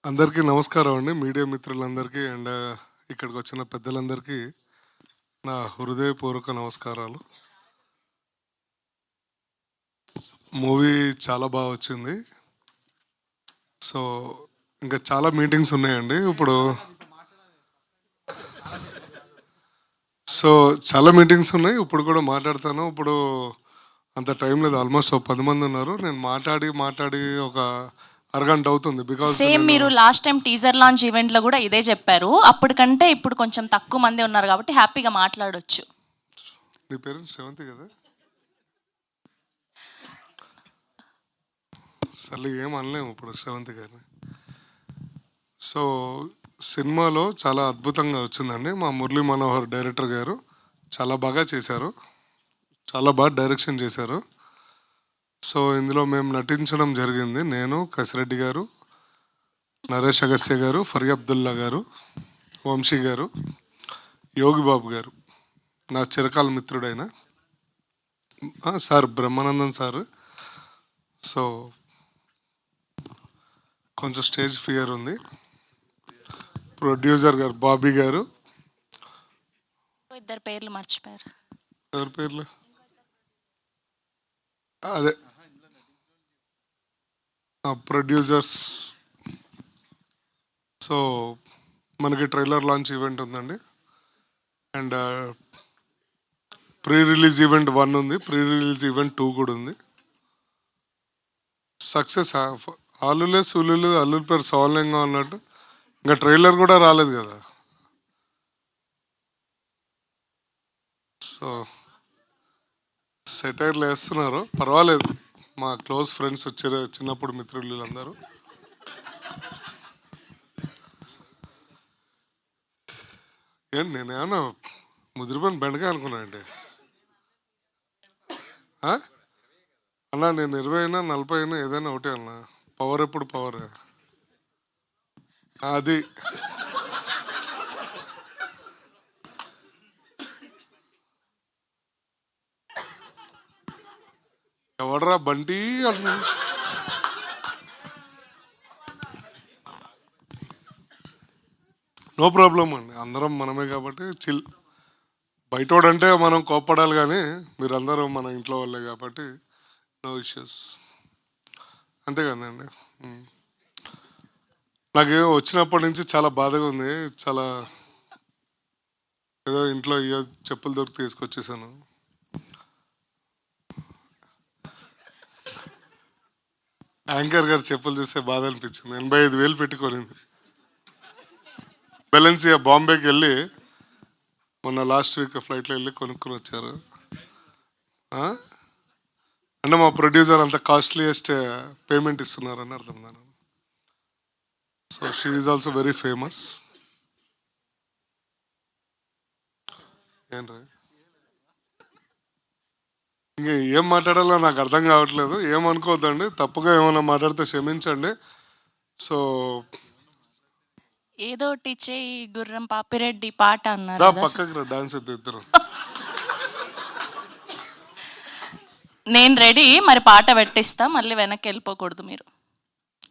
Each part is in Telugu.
అందరికీ నమస్కారం అండి. మీడియా మిత్రులందరికీ అండ్ ఇక్కడికి వచ్చిన పెద్దలందరికీ నా హృదయపూర్వక నమస్కారాలు. మూవీ చాలా బాగా వచ్చింది. సో ఇంకా చాలా మీటింగ్స్ ఉన్నాయండి ఇప్పుడు. సో చాలా మీటింగ్స్ ఉన్నాయి. ఇప్పుడు కూడా మాట్లాడతాను. ఇప్పుడు అంత టైం లేదు. ఆల్మోస్ట్ 10 మంది ఉన్నారు. నేను మాట్లాడి ఒక అరగంట అవుతుంది. బికాజ్ సేమ్ మీరు లాస్ట్ టైం టీజర్ లాంచ్ ఈవెంట్లో కూడా ఇదే చెప్పారు. అప్పటికంటే ఇప్పుడు కొంచెం తక్కువ మంది ఉన్నారు కాబట్టి హ్యాపీగా మాట్లాడొచ్చు. నీ పేరు శ్రవంతి కదా? సర్లే ఏం అనలేము ఇప్పుడు శ్రవంతి గారిని. సో సినిమాలో చాలా అద్భుతంగా వచ్చిందండి. మా మురళీ మనోహర్ డైరెక్టర్ గారు చాలా బాగా చేశారు. చాలా బాగా డైరెక్షన్ చేశారు. సో ఇందులో మేము నటించడం జరిగింది. నేను, కసిరెడ్డి గారు, నరేష్ అగస్త్య గారు, ఫరి అబ్దుల్లా గారు, వంశీ గారు, యోగిబాబు గారు, నా చిరకాల మిత్రుడైన సార్ బ్రహ్మానందన్ సార్. సో కొంచెం స్టేజ్ ఫియర్ ఉంది. ప్రొడ్యూసర్ గారు బాబీ గారు. ఇద్దరు పేర్లు మర్చిపోయారు. ఎవరి పేర్లు? అదే ప్రొడ్యూసర్స్. సో మనకి ట్రైలర్ లాంచ్ ఈవెంట్ ఉందండి. అండ్ ప్రీ రిలీజ్ ఈవెంట్ 1 ఉంది. ప్రీ రిలీజ్ ఈవెంట్ 2 కూడా ఉంది. సక్సెస్ ఆలులే సూలులు అల్లుల పేరు సవాలంగా ఉన్నట్టు ఇంకా ట్రైలర్ కూడా రాలేదు కదా. సో సెటైర్లు వేస్తున్నారు, పర్వాలేదు. మా క్లోజ్ ఫ్రెండ్స్ వచ్చారు, చిన్నప్పుడు మిత్రులు వీళ్ళందరూ. ఏంటి నేనేమన్నా ముదిరిపోయిన బెండకాయ అనుకున్నా అండి అన్నా. నేను 20 అయినా 40 అయినా ఏదైనా ఒకటే అన్నా. పవర్ ఎప్పుడు పవర్ అది. ఎవడరా బంటి అంటున్నా. నో ప్రాబ్లం అండి, అందరం మనమే కాబట్టి చిల్. బయటోడంటే మనం కోప్పడాలి, కానీ మీరందరూ మన ఇంట్లో వాళ్ళే కాబట్టి నో ఇష్యూస్. అంతే కదండి. నాకు వచ్చినప్పటి నుంచి చాలా బాధగా ఉంది. చాలా ఏదో ఇంట్లో అయ్యో చెప్పులు దొరికి తీసుకొచ్చేసాను. యాంకర్ గారు చెప్పులు చూస్తే బాధ అనిపించింది. 85,000 పెట్టుకోనింది. బెలెన్సియా బాంబేకి వెళ్ళి మొన్న లాస్ట్ వీక్ ఫ్లైట్లో వెళ్ళి కొనుక్కొని వచ్చారు. అంటే మా ప్రొడ్యూసర్ అంత కాస్ట్లీయెస్ట్ పేమెంట్ ఇస్తున్నారని అర్థం. దాని so she is also very famous. ఏంటి ఇంకా ఏం మాట్లాడాలో నాకు అర్థం కావట్లేదు. ఏమనుకోవద్దండి, తప్పుగా ఏమైనా మాట్లాడితే క్షమించండి. సో ఏదో చేయి గుర్రం పాపిరెడ్డి పాట అన్నారు. పక్కకి రా, డాన్స్ అయితే ఇద్దరు. నేను రెడీ, మరి పాట పెట్టిస్తా, మళ్ళీ వెనక్కి వెళ్ళిపోకూడదు మీరు.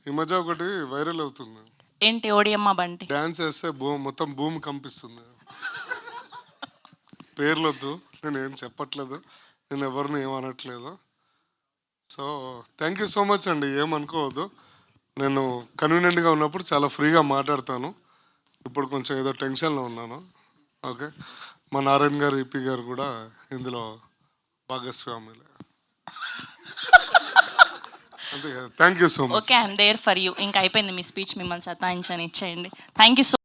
ఈ మధ్య ఒకటి వైరల్ అవుతుంది. ఏంటి? ఓడియమ్మ బండి డాన్స్ వేస్తే మొత్తం భూమి కంపిస్తుంది. పేర్లొద్దు, నేను ఏం చెప్పట్లేదు, నేను ఎవరిని ఏమనట్లేదు. So thank you so much అండి, ఏమనుకోవద్దు. నేను కన్వీనియంట్గా ఉన్నప్పుడు చాలా ఫ్రీగా మాట్లాడతాను. ఇప్పుడు కొంచెం ఏదో టెన్షన్లో ఉన్నాను. ఓకే, మా నారాయణ గారు, ఈపీ గారు కూడా ఇందులో భాగస్వాములే. అంతే కదా. Thank you so much. Okay, I'm there for you. ఇంకా అయిపోయింది మీ స్పీచ్, మిమ్మల్ని సతాయించని ఇచ్చేయండి. Thank you so